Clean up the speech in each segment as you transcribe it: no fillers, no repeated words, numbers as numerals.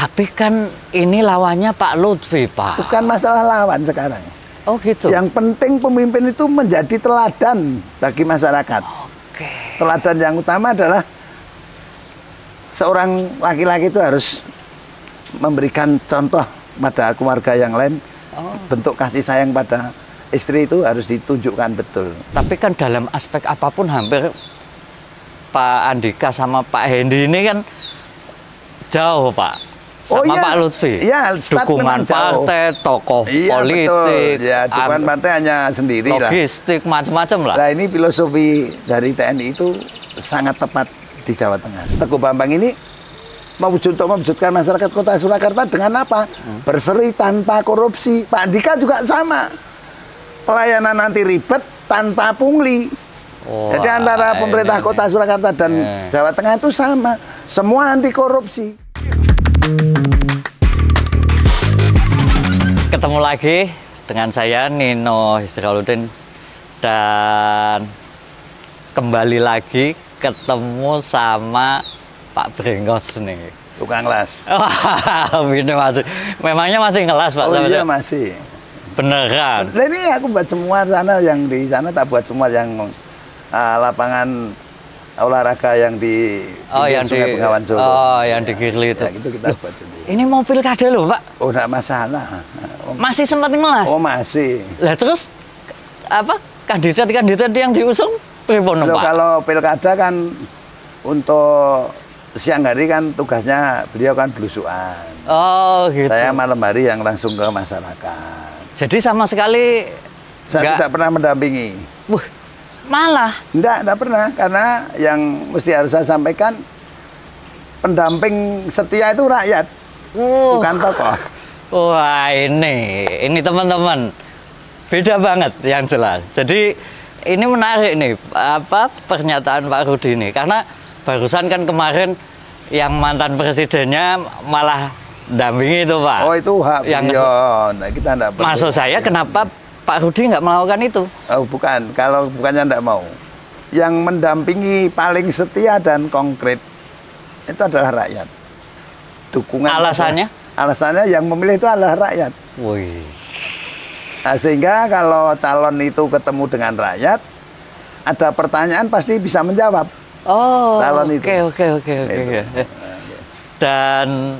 Tapi kan ini lawannya Pak Lutfi, Pak. Bukan masalah lawan sekarang. Oh gitu. Yang penting pemimpin itu menjadi teladan bagi masyarakat. Oke. Teladan yang utama adalah seorang laki-laki itu harus memberikan contoh pada keluarga yang lain. Bentuk kasih sayang pada istri itu harus ditunjukkan betul. Tapi kan dalam aspek apapun hampir Pak Andika sama Pak Hendy ini kan jauh, Pak. Sama Pak Lutfi. Iya, dukungan partai, tokoh politik. Betul. Ya, dukungan partai hanya sendiri logistik, macam-macam lah. Nah, ini filosofi dari TNI itu sangat tepat di Jawa Tengah. Teguh Bambang ini mewujudkan masyarakat Kota Surakarta dengan apa? Berseri tanpa korupsi. Pak Andika juga sama. Pelayanan anti ribet tanpa pungli. Jadi antara pemerintah Kota Surakarta dan Jawa Tengah itu sama. Semua anti korupsi. Ketemu lagi dengan saya Nino Histrialuddin dan kembali lagi ketemu sama Pak Brengos nih. Tukang las. Ini masih, memangnya masih ngelas Pak? Oh iya masih. Beneran. Nah, ini aku buat semua sana, yang di sana tak buat semua, yang lapangan olahraga yang di Sungai Bengawan Solo. Oh, yang di Girli itu. Ya, itu kita buat sendiri. Ini mau pilkada loh, Pak. Oh, enggak masalah. Masih sempat ngelas? Oh, masih. Lah terus apa kandidat-kandidat yang diusung pripun, Pak? Kalau pilkada kan untuk siang hari kan tugasnya beliau kan belusuan. Oh, gitu. Saya malam hari yang langsung ke masyarakat. Jadi sama sekali saya tidak pernah mendampingi. Malah? Enggak pernah, karena yang mesti harus saya sampaikan, pendamping setia itu rakyat, bukan tokoh. Wah, ini teman-teman, beda banget yang jelas. Jadi ini menarik nih, apa pernyataan Pak Rudi ini, karena barusan kan kemarin yang mantan presidennya malah dampingi itu, Pak. Oh, itu hak beliau. Nah, kita enggak perlu. Maksud saya kenapa Pak Rudi nggak melakukan itu? Oh, bukan. Kalau bukannya enggak mau. Yang mendampingi paling setia dan konkret itu adalah rakyat. Dukungan. Alasannya? Alasannya yang memilih itu adalah rakyat. Wih. Nah, sehingga kalau calon itu ketemu dengan rakyat, ada pertanyaan pasti bisa menjawab. Oh, calon itu. Oke. Dan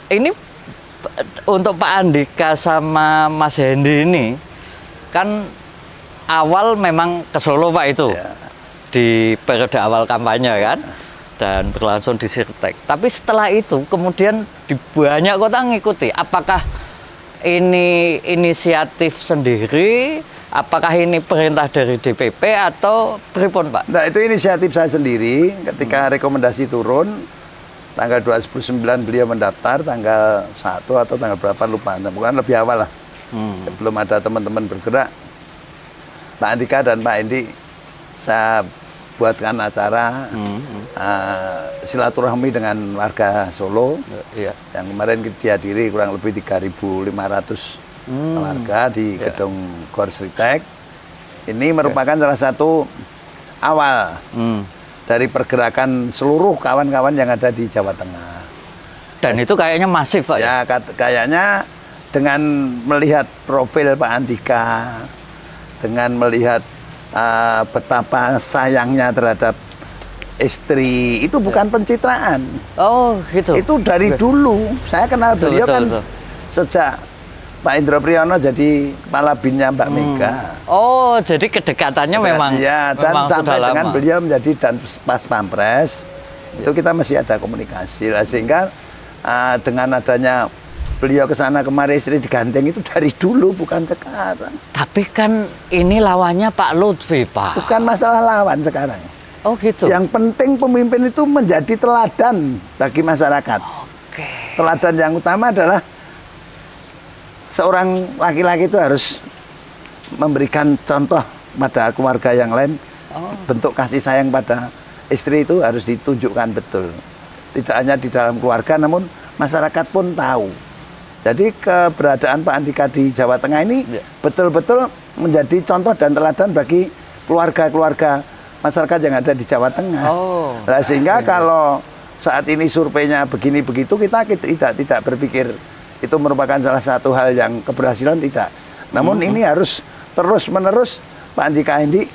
ini untuk Pak Andika sama Mas Hendy ini kan awal memang ke Solo, Pak, itu di periode awal kampanye kan, dan berlangsung di Sirtek. Tapi setelah itu kemudian di banyak kota ngikuti. Apakah ini inisiatif sendiri? Apakah ini perintah dari DPP atau pripun, Pak? Nah, itu inisiatif saya sendiri. Ketika rekomendasi turun, tanggal 29 beliau mendaftar, tanggal 1 atau tanggal berapa lupa, bukan lebih awal lah. Belum ada teman-teman bergerak. Pak Andika dan Pak Hendy, saya buatkan acara silaturahmi dengan warga Solo. Yang kemarin dihadiri kurang lebih 3.500 warga di gedung Gor Sritek. Ini merupakan salah satu awal dari pergerakan seluruh kawan-kawan yang ada di Jawa Tengah. Dan itu kayaknya masif, Pak. Ya, kayaknya dengan melihat profil Pak Andika, dengan melihat betapa sayangnya terhadap istri, itu bukan pencitraan. Oh, gitu. Itu dari dulu. Saya kenal beliau kan sejak Pak Indro Priyono jadi kepala BIN-nya Mbak Mega. Oh, jadi kedekatannya memang dan memang sampai sudah dengan lama. beliau menjadi dan pas Pampres, itu kita masih ada komunikasi lah, sehingga dengan adanya beliau ke sana kemari, istri digandeng, itu dari dulu, bukan sekarang. Tapi kan ini lawannya Pak Lutfi, Pak. Bukan masalah lawan sekarang. Oh, gitu. Yang penting pemimpin itu menjadi teladan bagi masyarakat. Oke. Teladan yang utama adalah seorang laki-laki itu harus memberikan contoh pada keluarga yang lain. Bentuk kasih sayang pada istri itu harus ditunjukkan betul. Tidak hanya di dalam keluarga, namun masyarakat pun tahu. Jadi keberadaan Pak Andika di Jawa Tengah ini betul-betul menjadi contoh dan teladan bagi keluarga-keluarga masyarakat yang ada di Jawa Tengah. Nah, sehingga kalau saat ini surveinya begini begitu, kita tidak berpikir itu merupakan salah satu hal yang keberhasilan, tidak. Namun ini harus terus menerus Pak Andika ini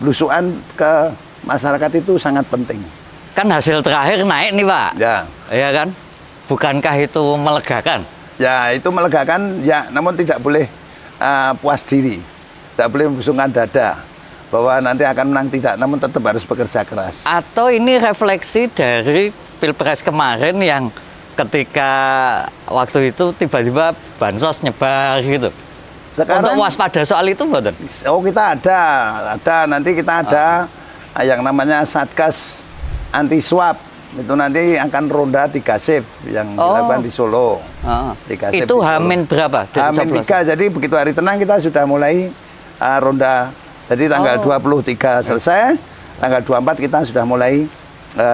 belusukan ke masyarakat itu sangat penting. Kan hasil terakhir naik nih Pak. Ya. Iya kan? Bukankah itu melegakan? Ya, itu melegakan ya, namun tidak boleh puas diri. Tidak boleh membusungkan dada bahwa nanti akan menang, tidak, namun tetap harus bekerja keras. Atau ini refleksi dari Pilpres kemarin yang ketika waktu itu tiba-tiba bansos nyebar gitu. Sekarang, untuk waspada soal itu, Mbak? Oh, kita ada nanti kita ada yang namanya Satgas Anti Suap. Itu nanti akan ronda 3 shift yang dilakukan di Solo. 3 shift itu Hamin berapa? Hamin 3, jadi begitu hari tenang kita sudah mulai ronda. Jadi tanggal 23 selesai, tanggal 24 kita sudah mulai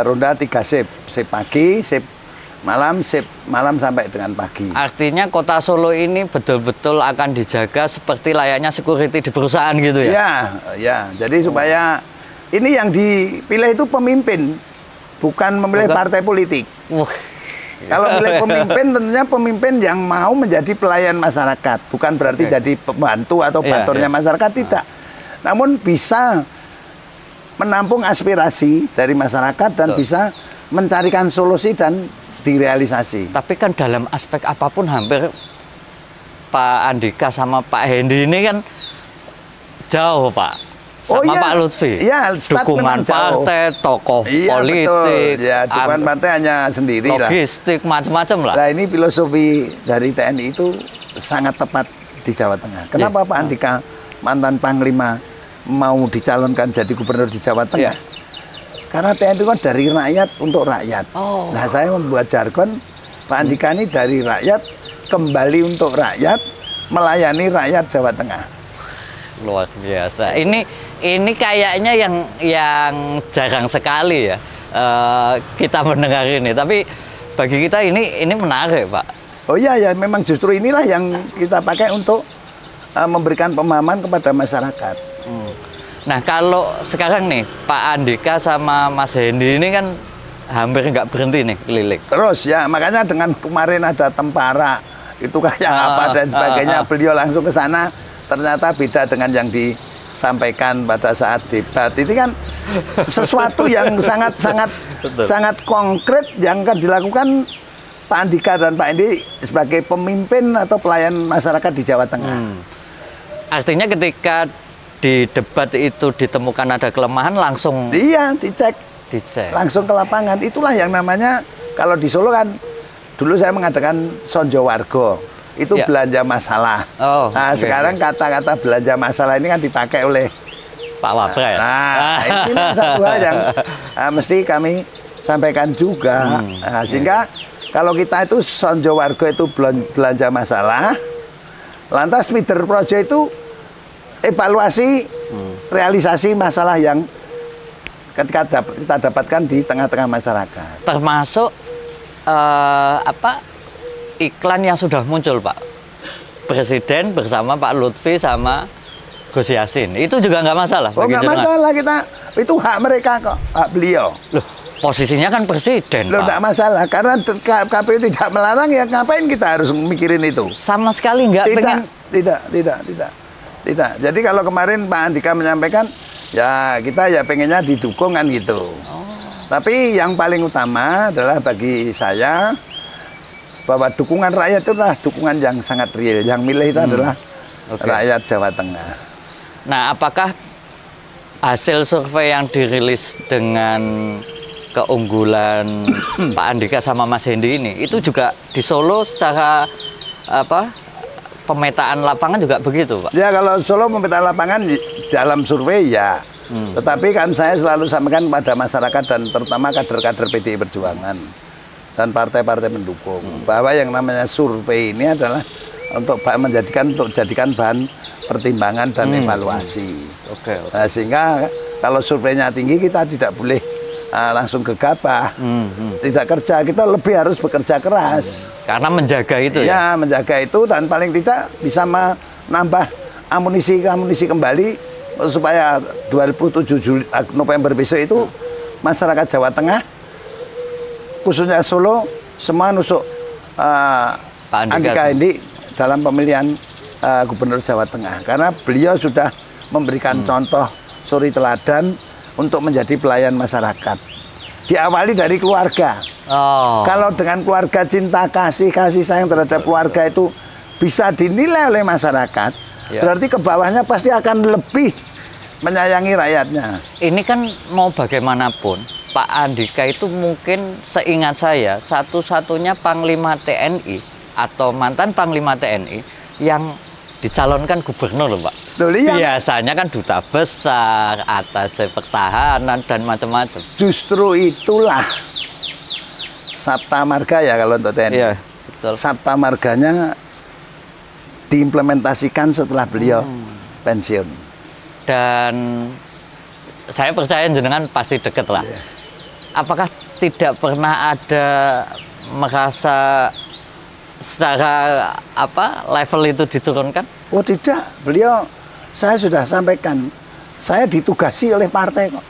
ronda 3 shift. Shift pagi, shift malam sampai dengan pagi. Artinya kota Solo ini betul-betul akan dijaga seperti layaknya security di perusahaan gitu ya? Ya. Jadi supaya ini yang dipilih itu pemimpin, bukan memilih partai politik. Kalau milih pemimpin, tentunya pemimpin yang mau menjadi pelayan masyarakat, bukan berarti jadi pembantu atau banturnya masyarakat, tidak. Namun bisa menampung aspirasi dari masyarakat dan bisa mencarikan solusi dan direalisasi. Tapi kan dalam aspek apapun hampir Pak Andika sama Pak Hendy ini kan jauh Pak, sama Pak Lutfi. Iya, dukungan partai, tokoh politik, betul. Ya, dukungan partai hanya sendiri logistik, macam-macam lah. Nah, ini filosofi dari TNI itu sangat tepat di Jawa Tengah. Kenapa Pak Andika mantan Panglima mau dicalonkan jadi gubernur di Jawa Tengah? Karena TNI itu kan dari rakyat untuk rakyat. Nah, saya membuat jargon Pak Andika ini dari rakyat kembali untuk rakyat, melayani rakyat Jawa Tengah. Luar biasa. Ini kayaknya yang jarang sekali ya kita mendengar ini. Tapi bagi kita ini menarik, Pak. Oh iya ya, memang justru inilah yang kita pakai untuk memberikan pemahaman kepada masyarakat. Nah, kalau sekarang nih Pak Andika sama Mas Hendy ini kan hampir nggak berhenti nih keliling. Terus ya, makanya dengan kemarin ada Tempara itu kayak apa dan sebagainya, beliau langsung ke sana, ternyata beda dengan yang disampaikan pada saat debat. Ini kan sesuatu yang sangat konkret yang akan dilakukan Pak Andika dan Pak Hendy sebagai pemimpin atau pelayan masyarakat di Jawa Tengah. Artinya ketika di debat itu ditemukan ada kelemahan, langsung dicek langsung ke lapangan. Itulah yang namanya, kalau di Solo kan dulu saya mengadakan Sonjo Wargo, itu belanja masalah. Nah, sekarang kata-kata belanja masalah ini kan dipakai oleh Pak Wapres. Nah, ini satu hal yang mesti kami sampaikan juga. Nah, sehingga kalau kita itu Sonjo Wargo itu belanja masalah, lantas Mider Projo itu evaluasi realisasi masalah yang ketika kita dapatkan di tengah-tengah masyarakat. Termasuk iklan yang sudah muncul, Pak. Presiden bersama Pak Lutfi sama Gus Yassin. Itu juga nggak masalah? Oh, nggak masalah, itu hak mereka kok, hak beliau. Loh, posisinya kan presiden, Loh, Pak. nggak masalah, karena KPU tidak melarang, ya ngapain kita harus mikirin itu? Sama sekali nggak pengen. Tidak. Jadi kalau kemarin Pak Andika menyampaikan, ya kita ya pengennya didukung kan gitu. Tapi yang paling utama adalah bagi saya bahwa dukungan rakyat itu adalah dukungan yang sangat real. Yang milih itu adalah rakyat Jawa Tengah. Nah, apakah hasil survei yang dirilis dengan keunggulan Pak Andika sama Mas Hendy ini, itu juga di Solo secara pemetaan lapangan juga begitu, Pak? Ya, kalau Solo pemetaan lapangan dalam survei ya. Tetapi kan saya selalu sampaikan pada masyarakat dan terutama kader-kader PDI Perjuangan dan partai-partai pendukung bahwa yang namanya survei ini adalah untuk jadikan bahan pertimbangan dan evaluasi. Nah, sehingga kalau surveinya tinggi kita tidak boleh langsung gegabah, tidak kerja, kita lebih harus bekerja keras. Karena menjaga itu ya? Menjaga itu, dan paling tidak bisa menambah amunisi kembali supaya 27 November besok itu masyarakat Jawa Tengah khususnya Solo, semua nusuk Pak Andika ini dalam pemilihan Gubernur Jawa Tengah. Karena beliau sudah memberikan contoh suri teladan untuk menjadi pelayan masyarakat. Diawali dari keluarga. Kalau dengan keluarga cinta kasih sayang terhadap keluarga itu bisa dinilai oleh masyarakat, berarti ke bawahnya pasti akan lebih menyayangi rakyatnya. Ini kan mau bagaimanapun, Pak Andika itu mungkin seingat saya satu-satunya Panglima TNI atau mantan Panglima TNI yang dicalonkan gubernur loh, Pak. Biasanya kan duta besar, atas pertahanan dan macam-macam. Justru itulah Sabta Marga ya kalau untuk TNI. Iya, betul. Sabta Marganya diimplementasikan setelah beliau pensiun. Dan saya percaya jenengan pasti deket lah. Apakah tidak pernah ada merasa secara level itu diturunkan? Oh tidak, saya sudah sampaikan, saya ditugasi oleh partai kok.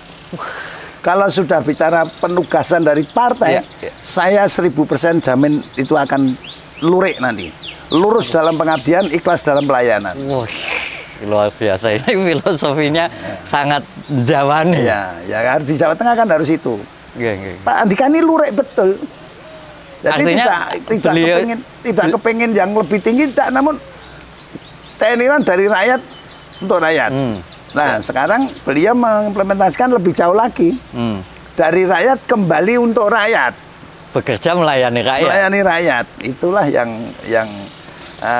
Kalau sudah bicara penugasan dari partai, saya 1000% jamin itu akan lurik nanti. Lurus dalam pengabdian, ikhlas dalam pelayanan. Luar biasa, ini filosofinya sangat Jawani. Ya di Jawa Tengah kan harus itu. Pak Andika ini lurik betul. Jadi artinya tidak kepingin yang lebih tinggi, tidak, namun TNI kan dari rakyat untuk rakyat. Nah sekarang beliau mengimplementasikan lebih jauh lagi, dari rakyat kembali untuk rakyat, bekerja melayani rakyat. Melayani rakyat, itulah yang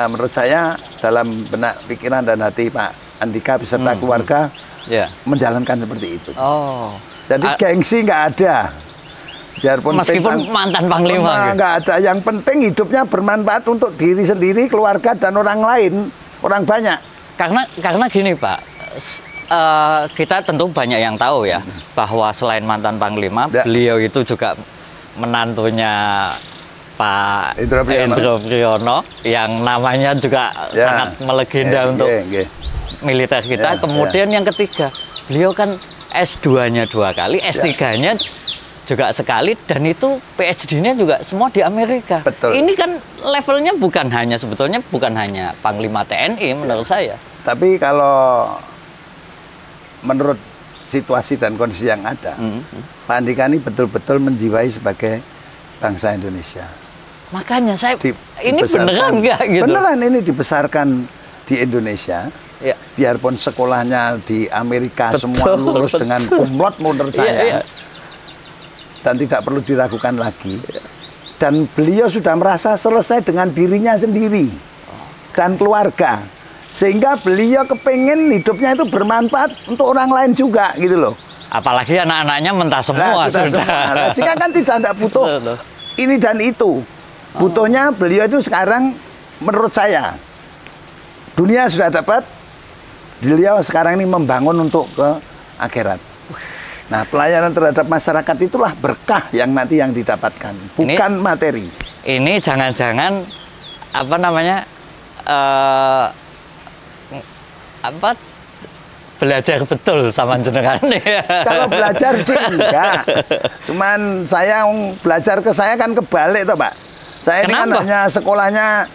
menurut saya dalam benak pikiran dan hati Pak Andika beserta keluarga menjalankan seperti itu. Jadi gengsi nggak ada. Biarpun meskipun mantan Panglima nggak ada, yang penting hidupnya bermanfaat untuk diri sendiri, keluarga dan orang lain, orang banyak. Karena gini Pak, kita tentu banyak yang tahu ya bahwa selain mantan Panglima, beliau itu juga menantunya Pak Indro Priyono yang namanya juga sangat melegenda untuk militer kita. Kemudian yang ketiga, beliau kan S2-nya 2 kali, S3-nya juga sekali, dan itu PhD-nya juga semua di Amerika. Betul. Ini kan levelnya sebetulnya bukan hanya Panglima TNI menurut saya. Tapi kalau menurut situasi dan kondisi yang ada, Pak Andika ini betul-betul menjiwai sebagai bangsa Indonesia. Makanya saya ini beneran nggak gitu? Beneran, ini dibesarkan di Indonesia. Biarpun sekolahnya di Amerika semua lulus dengan cum laude menurut saya. Dan tidak perlu diragukan lagi. Dan beliau sudah merasa selesai dengan dirinya sendiri dan keluarga, sehingga beliau kepengen hidupnya itu bermanfaat untuk orang lain juga gitu loh. Apalagi anak-anaknya mentah semua sudah. Sehingga kan tidak butuh ini dan itu. Butuhnya beliau itu sekarang menurut saya dunia sudah dapat, beliau sekarang ini membangun untuk ke akhirat. Nah, pelayanan terhadap masyarakat itulah berkah yang nanti yang didapatkan, bukan materi. Ini jangan-jangan belajar betul sama jenengan. Kalau belajar sih enggak. Cuman saya belajar ke saya kan kebalik toh, Pak. Saya ini kan hanya sekolahnya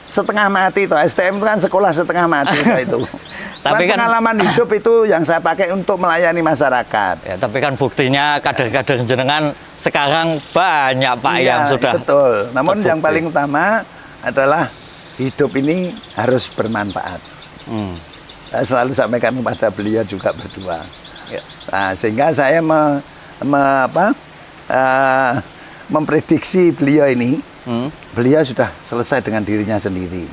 setengah mati toh. STM itu kan sekolah setengah mati toh itu. Tapi kan pengalaman hidup itu yang saya pakai untuk melayani masyarakat. Ya, tapi kan buktinya kader-kader jenengan sekarang banyak Pak yang sudah. Betul. Namun yang paling utama adalah hidup ini harus bermanfaat. Saya selalu sampaikan kepada beliau juga berdua. Nah, sehingga saya memprediksi beliau ini, beliau sudah selesai dengan dirinya sendiri.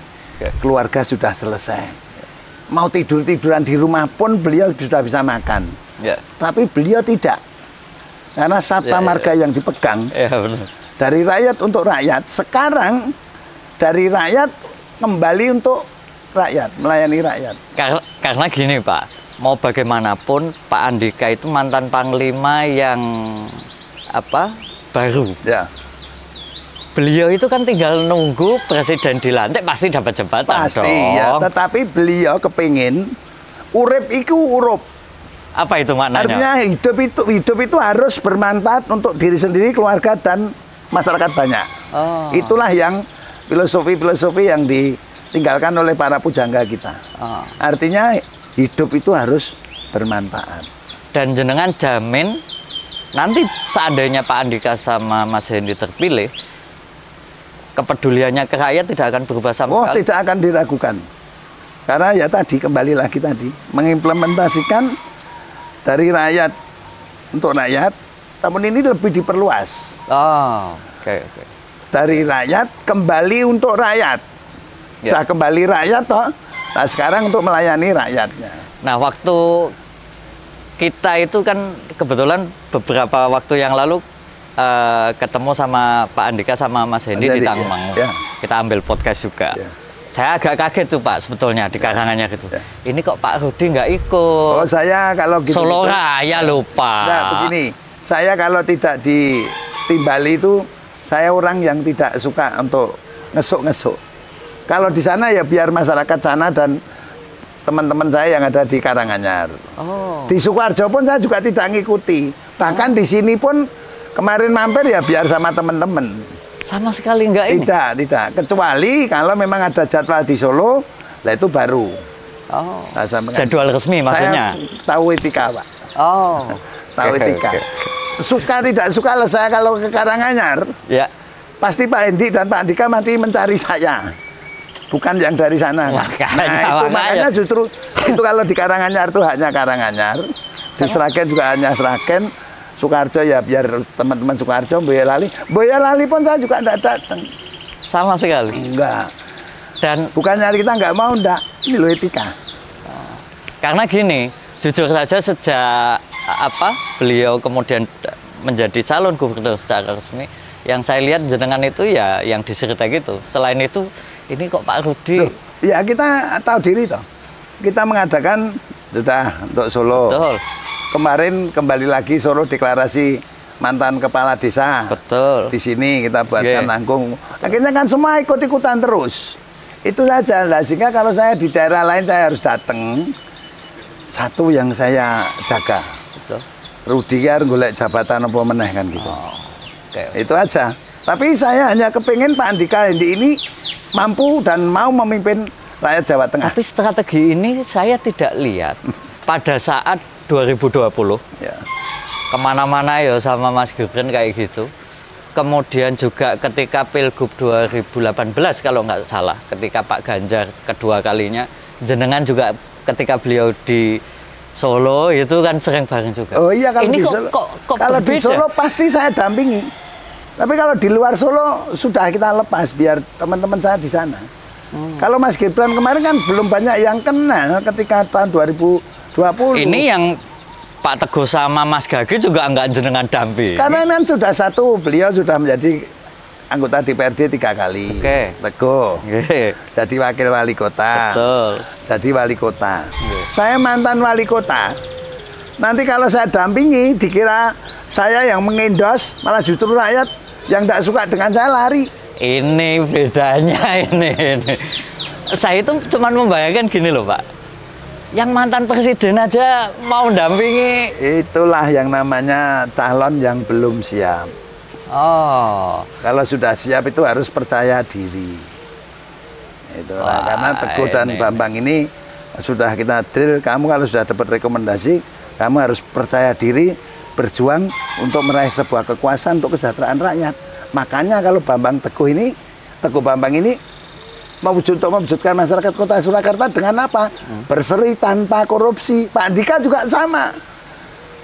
Keluarga sudah selesai. Mau tidur-tiduran di rumah pun beliau sudah bisa makan. Tapi beliau tidak. Karena Sabta Marga yang dipegang dari rakyat untuk rakyat, sekarang dari rakyat kembali untuk rakyat, melayani rakyat. Karena gini Pak, mau bagaimanapun Pak Andika itu mantan Panglima yang baru. Beliau itu kan tinggal nunggu presiden dilantik, pasti dapat jabatan. Pasti dong. Ya, tetapi beliau kepingin urip iku urup. Apa itu maknanya? Artinya hidup itu harus bermanfaat untuk diri sendiri, keluarga dan masyarakat banyak. Oh. Itulah yang filosofi-filosofi yang ditinggalkan oleh para pujangga kita. Oh. Artinya hidup itu harus bermanfaat. Dan jenengan jamin nanti seandainya Pak Andika sama Mas Hendy terpilih, kepeduliannya ke rakyat tidak akan berubah sama sekali? Tidak akan diragukan. Karena ya tadi, kembali lagi tadi, mengimplementasikan dari rakyat untuk rakyat, namun ini lebih diperluas. Oh, oke. Dari rakyat kembali untuk rakyat. Ya. Sudah kembali rakyat toh. Nah sekarang untuk melayani rakyatnya. Nah, waktu kita itu kan kebetulan beberapa waktu yang lalu ketemu sama Pak Andika sama Mas Hendy di Tangmangu. Ya. Kita ambil podcast juga. Ya. Saya agak kaget tuh Pak sebetulnya di karangannya gitu. Ya. Ini kok Pak Rudi nggak ikut? Oh saya kalau gitu. Solo Raya lupa. Nah begini, saya kalau tidak ditimbali itu, saya orang yang tidak suka untuk ngesuk-ngesuk. Kalau di sana ya biar masyarakat sana dan teman-teman saya yang ada di Karanganyar. Oh. Di Sukoharjo pun saya juga tidak ngikuti. Bahkan di sini pun kemarin mampir ya biar sama teman-teman. Sama sekali enggak ini? Tidak. Kecuali kalau memang ada jadwal di Solo, lah itu baru. Oh. Nah, jadwal resmi maksudnya? Saya tahu etika, Pak. Oh. Tahu etika. Suka tidak suka lah saya kalau ke Karanganyar. Ya. Pasti Pak Hendy dan Pak Andika mati mencari saya. Bukan yang dari sana. Makanya justru itu kalau di Karanganyar itu hanya Karanganyar. Di Sragen juga hanya Sragen. Sukoharjo ya biar teman-teman Sukoharjo, Boyolali pun saya juga tidak datang. Sama sekali? Enggak. Dan bukannya kita nggak mau, enggak. Ini loh etika. Karena gini, jujur saja sejak beliau kemudian menjadi calon gubernur secara resmi, yang saya lihat jenengan itu ya yang di Sirte gitu. Selain itu, ini kok Pak Rudi? Loh, ya kita tahu diri toh. Kita mengadakan sudah untuk Solo. Betul. Kemarin kembali lagi Solo deklarasi mantan kepala desa. Betul. Di sini kita buatkan nanggung. Akhirnya kan semua ikut-ikutan terus. Itu saja lah. Sehingga kalau saya di daerah lain saya harus datang. Satu yang saya jaga. Betul. Rudi kan golek jabatan apa meneh kan gitu. Oh, itu aja. Tapi saya hanya kepingin Pak Andika Hendy ini mampu dan mau memimpin rakyat Jawa Tengah. Tapi strategi ini saya tidak lihat pada saat 2020 ya. Kemana-mana ya sama Mas Gibran kayak gitu. Kemudian juga ketika Pilgub 2018 kalau nggak salah, ketika Pak Ganjar kedua kalinya, jenengan juga ketika beliau di Solo itu kan sering bareng juga. Oh iya, kalau ini di Solo, kok kalau di Solo pasti saya dampingi. Tapi kalau di luar Solo sudah kita lepas biar teman-teman saya di sana. Kalau Mas Gibran kemarin kan belum banyak yang kenal ketika tahun 2020. Ini yang Pak Teguh sama Mas Gage juga enggak jenengan dampingi. Karena kan sudah satu, beliau sudah menjadi anggota DPRD 3 kali. Teguh. Jadi wakil wali kota. Betul. Jadi wali kota. Saya mantan wali kota. Nanti kalau saya dampingi dikira saya yang mengendos, malah justru rakyat yang tidak suka dengan saya lari. Ini bedanya ini. Saya itu cuma membayangkan gini loh Pak. Yang mantan presiden aja mau dampingi. Itulah yang namanya calon yang belum siap. Oh. Kalau sudah siap itu harus percaya diri. Itulah. Karena Teguh dan Bambang ini sudah kita drill. Kamu kalau sudah dapat rekomendasi, kamu harus percaya diri, berjuang untuk meraih sebuah kekuasaan untuk kesejahteraan rakyat. Makanya kalau Teguh Bambang ini mewujudkan masyarakat Kota Surakarta dengan apa? Berseri tanpa korupsi. Pak Andika juga sama.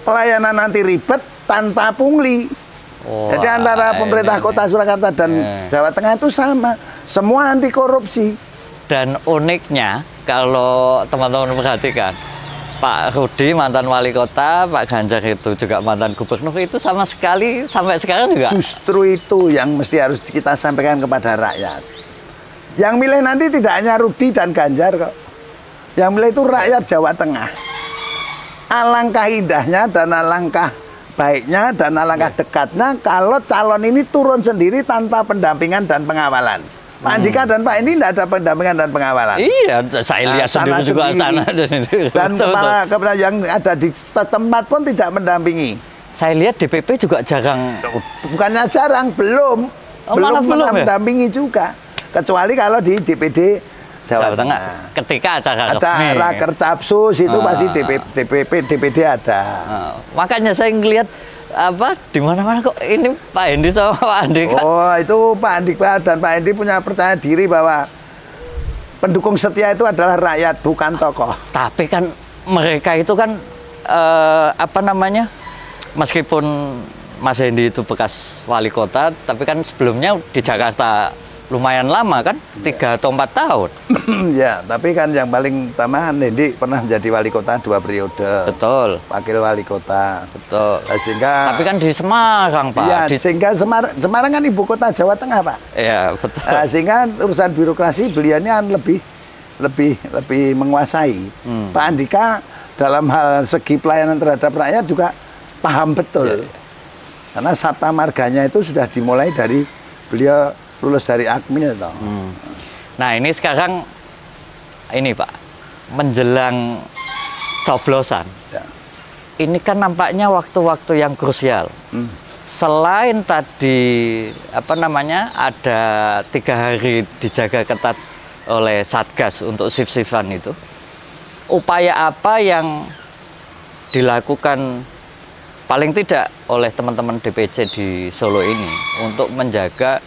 Pelayanan anti ribet tanpa pungli. Jadi antara pemerintah Kota Surakarta dan Jawa Tengah itu sama. Semua anti korupsi. Dan uniknya kalau teman-teman perhatikan, Pak Rudi mantan wali kota, Pak Ganjar itu juga mantan gubernur, itu sama sekali sampai sekarang juga. Justru itu yang mesti harus kita sampaikan kepada rakyat. Yang milih nanti tidak hanya Rudi dan Ganjar kok. Yang milih itu rakyat Jawa Tengah. Alangkah indahnya dan alangkah baiknya dan alangkah dekatnya kalau calon ini turun sendiri tanpa pendampingan dan pengawalan. Pak Andika dan Pak ini tidak ada pendampingan dan pengawalan. Iya, saya lihat sendiri juga sana. Dan kepala yang ada di tempat pun tidak mendampingi. saya lihat DPP juga jarang. Bukannya jarang, belum malah belum ya? mendampingi juga. Kecuali kalau di DPD Jawa Tengah. Ketika acara Kercapsus itu pasti DPD ada. Makanya saya ngelihat apa di mana-mana kok ini Pak Hendi sama Pak Andika. Oh, itu Pak Andika dan Pak Hendi punya percaya diri bahwa pendukung setia itu adalah rakyat, bukan tokoh. Tapi kan mereka itu kan apa namanya? Meskipun Mas Hendi itu bekas wali kota, tapi kan sebelumnya di Jakarta lumayan lama kan, 3 atau 4 tahun. Ya, tapi kan yang paling utama Hendi pernah menjadi wali kota 2 periode. Betul. Wakil wali kota. Betul. Sehingga. Tapi kan di Semarang, Pak. Iya, sehingga Semarang kan ibu kota Jawa Tengah, Pak. Iya, betul. Sehingga urusan birokrasi beliaunya lebih menguasai. Pak Andika dalam hal segi pelayanan terhadap rakyat juga paham betul. Ya. Karena Sabta Marganya itu sudah dimulai dari beliau lulus dari Akmin itu. Nah, ini sekarang ini Pak, menjelang coblosan. Ya. Ini kan nampaknya waktu-waktu yang krusial. Selain tadi apa namanya ada 3 hari dijaga ketat oleh Satgas untuk shift-shiftan itu, upaya apa yang dilakukan paling tidak oleh teman-teman DPC di Solo ini untuk menjaga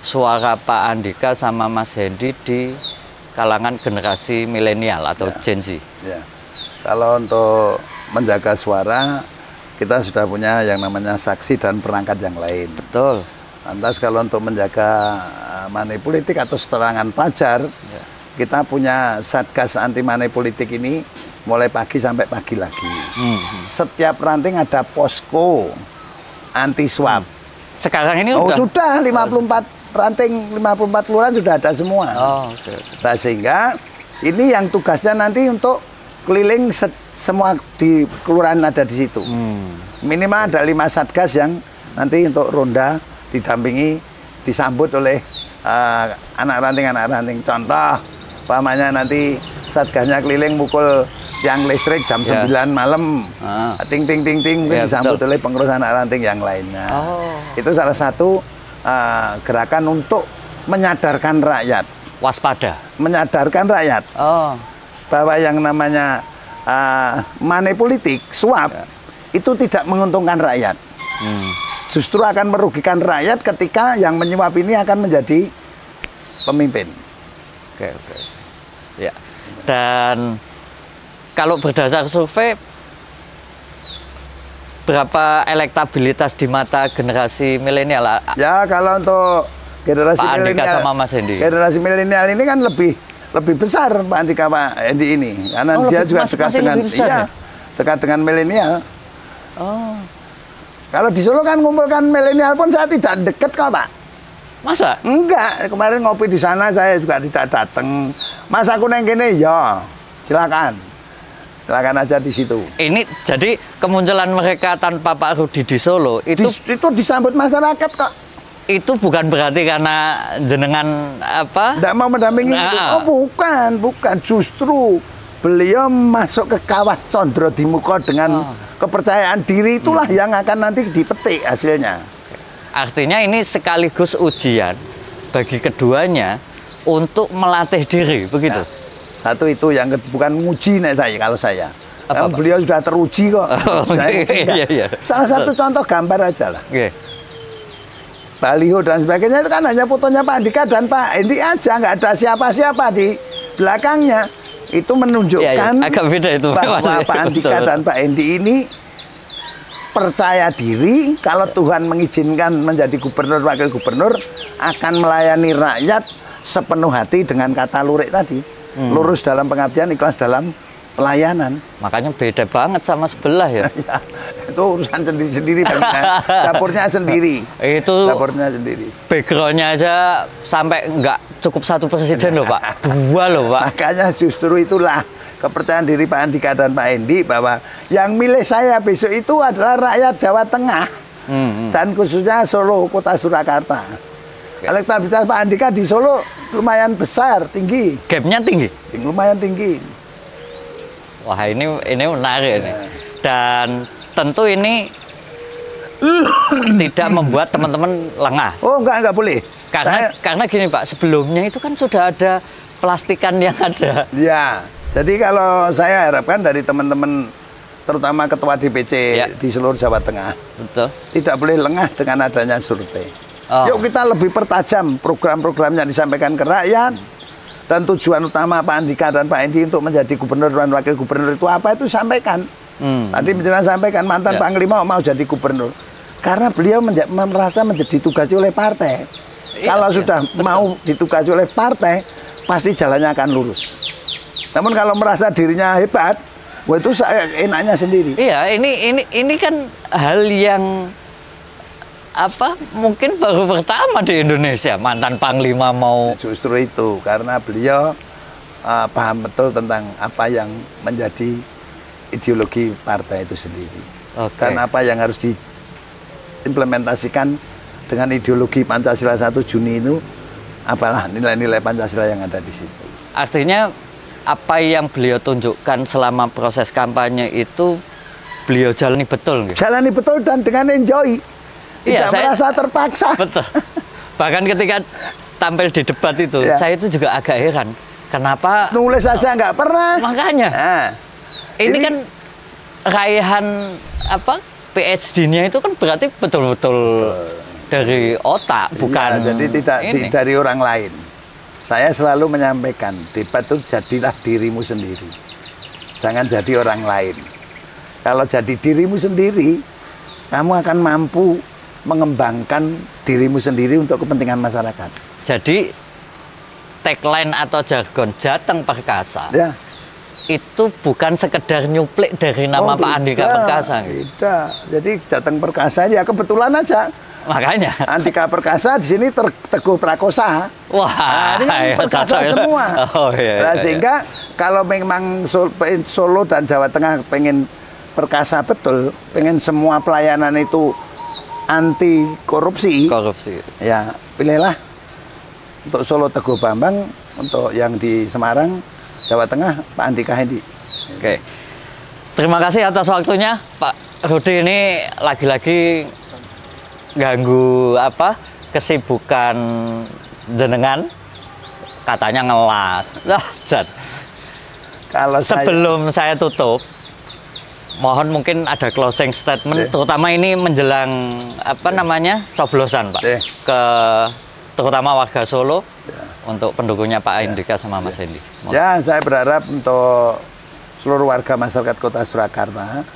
suara Pak Andika sama Mas Hendi di kalangan generasi milenial atau Gen Z? Ya. Kalau untuk menjaga suara, kita sudah punya yang namanya saksi dan perangkat yang lain. Betul. Lantas kalau untuk menjaga money politik atau serangan fajar, ya, kita punya Satgas anti money politik ini mulai pagi sampai pagi lagi. Setiap ranting ada posko anti swab. Sekarang ini sudah 54 ranting, 54 kelurahan sudah ada semua. Okay. Nah, sehingga ini yang tugasnya nanti untuk keliling semua di kelurahan ada di situ. Minimal ada 5 satgas yang nanti untuk ronda didampingi, disambut oleh anak ranting. Contoh, umpamanya nanti satgasnya keliling mukul tiang listrik jam 9 malam, ting mungkin disambut oleh pengurus anak ranting yang lainnya. Itu salah satu gerakan untuk menyadarkan rakyat. Waspada. Menyadarkan rakyat bahwa yang namanya money politik, suap, itu tidak menguntungkan rakyat. Justru akan merugikan rakyat ketika yang menyuap ini akan menjadi pemimpin. Oke. Ya. Dan kalau berdasar survei, berapa elektabilitas di mata generasi milenial? Ya, kalau untuk generasi Pak Andika milenial sama Mas Hendi. Generasi milenial ini kan lebih besar Pak Andika Pak Hendi ini, karena dia juga dekat dengan milenial. Kalau di Solo kan ngumpulkan milenial pun saya tidak deket kok, Pak. Masa? Enggak, kemarin ngopi di sana saya juga tidak datang. Mas aku neng kene, ya silakan aja di situ. Ini jadi kemunculan mereka tanpa Pak Rudi di Solo itu disambut masyarakat kok. Itu bukan berarti karena jenengan apa? Tidak mau mendampingi itu. Oh bukan. Justru beliau masuk ke kawah Condro di Muko dengan kepercayaan diri, itulah yang akan nanti dipetik hasilnya. Artinya ini sekaligus ujian bagi keduanya untuk melatih diri, begitu? Ya. Satu itu, yang bukan nguji kalau saya. Beliau sudah teruji kok. Iya. Salah satu contoh gambar aja lah. Baliho dan sebagainya itu kan hanya fotonya Pak Andika dan Pak Hendi aja, nggak ada siapa-siapa di belakangnya. Itu menunjukkan agak beda itu, bahwa Pak Andika dan Pak Hendi ini percaya diri kalau Tuhan mengizinkan menjadi gubernur, wakil gubernur, akan melayani rakyat sepenuh hati dengan kata lurik tadi. Lurus dalam pengabdian, ikhlas dalam pelayanan. Makanya beda banget sama sebelah ya. Ya, itu urusan sendiri-sendiri, dapurnya sendiri. Itu dapurnya sendiri. Backgroundnya aja sampai nggak cukup 1 presiden loh Pak, 2 loh Pak. Makanya justru itulah kepercayaan diri Pak Andika dan Pak Hendi bahwa yang milih saya besok itu adalah rakyat Jawa Tengah dan khususnya Solo, Kota Surakarta. Elektabilitas Pak Andika di Solo lumayan besar, tinggi. Gapnya tinggi? Lumayan tinggi. Wah ini menarik ini. Dan tentu ini tidak membuat teman-teman lengah. Oh, enggak boleh. Karena gini Pak, sebelumnya itu kan sudah ada plastikan yang ada. Ya, jadi kalau saya harapkan dari teman-teman, terutama ketua DPC ya, di seluruh Jawa Tengah, betul, tidak boleh lengah dengan adanya survei. Oh. Yuk kita lebih pertajam program-programnya disampaikan ke rakyat, dan tujuan utama Pak Andika dan Pak Endi untuk menjadi gubernur dan wakil gubernur itu apa, itu sampaikan. Tadi menjelaskan sampaikan mantan Panglima mau jadi gubernur karena beliau merasa menjadi ditugasi oleh partai. Kalau sudah mau ditugasi oleh partai, pasti jalannya akan lurus. Namun kalau merasa dirinya hebat, wah itu saya enaknya sendiri. Iya, ini kan hal yang mungkin baru pertama di Indonesia mantan Panglima mau. Justru itu karena beliau paham betul tentang apa yang menjadi ideologi partai itu sendiri. Dan apa yang harus diimplementasikan dengan ideologi Pancasila 1 Juni itu, apalah nilai-nilai Pancasila yang ada di situ. Artinya apa yang beliau tunjukkan selama proses kampanye itu beliau jalani betul. Jalani betul dan dengan enjoy. Tidak merasa terpaksa. Betul. Bahkan ketika tampil di debat itu, saya itu juga agak heran. Kenapa nulis saja nggak pernah? Makanya. Ini kan raihan PhD-nya itu kan berarti betul-betul dari otak, bukan. Ya, jadi tidak dari orang lain. Saya selalu menyampaikan, debat itu jadilah dirimu sendiri. Jangan jadi orang lain. Kalau jadi dirimu sendiri, kamu akan mampu mengembangkan dirimu sendiri untuk kepentingan masyarakat. Jadi tagline atau jargon Jateng Perkasa itu bukan sekedar nyuplik dari nama Pak Andika Perkasa. Tidak. Jadi Jateng Perkasa ya kebetulan aja. Makanya Andika Perkasa di sini Teguh Prakosa. Wah, ini kan perkasa semua. Sehingga kalau memang Solo dan Jawa Tengah pengen perkasa betul, pengen semua pelayanan itu anti korupsi, ya pilihlah untuk Solo Teguh Bambang, untuk yang di Semarang Jawa Tengah Pak Andika Hendi. Oke, terima kasih atas waktunya Pak Rudi. Ini lagi-lagi ganggu kesibukan jenengan, katanya ngelas. Kalau sebelum saya tutup, mohon mungkin ada closing statement, terutama ini menjelang coblosan Pak, ke terutama warga Solo, untuk pendukungnya Pak Andika sama Mas Hendi. Ya, saya berharap untuk seluruh warga masyarakat Kota Surakarta,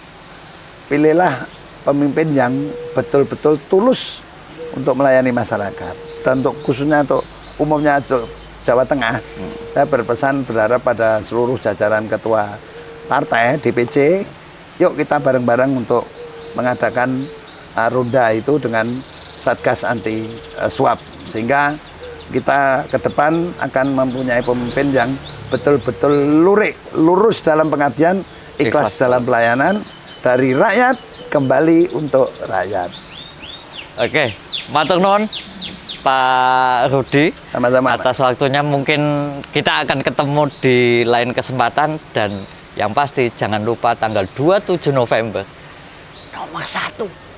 pilihlah pemimpin yang betul-betul tulus untuk melayani masyarakat. Dan untuk khususnya untuk umumnya Jawa Tengah, saya berharap pada seluruh jajaran ketua partai DPC, yuk kita bareng-bareng untuk mengadakan ronda itu dengan Satgas anti suap, sehingga kita ke depan akan mempunyai pemimpin yang betul-betul lurus dalam pengabdian, ikhlas dalam pelayanan, dari rakyat kembali untuk rakyat. Oke, matur nuwun Pak Rudi. Sama-sama atas waktunya. Mungkin kita akan ketemu di lain kesempatan, dan yang pasti jangan lupa tanggal 27 November nomor 1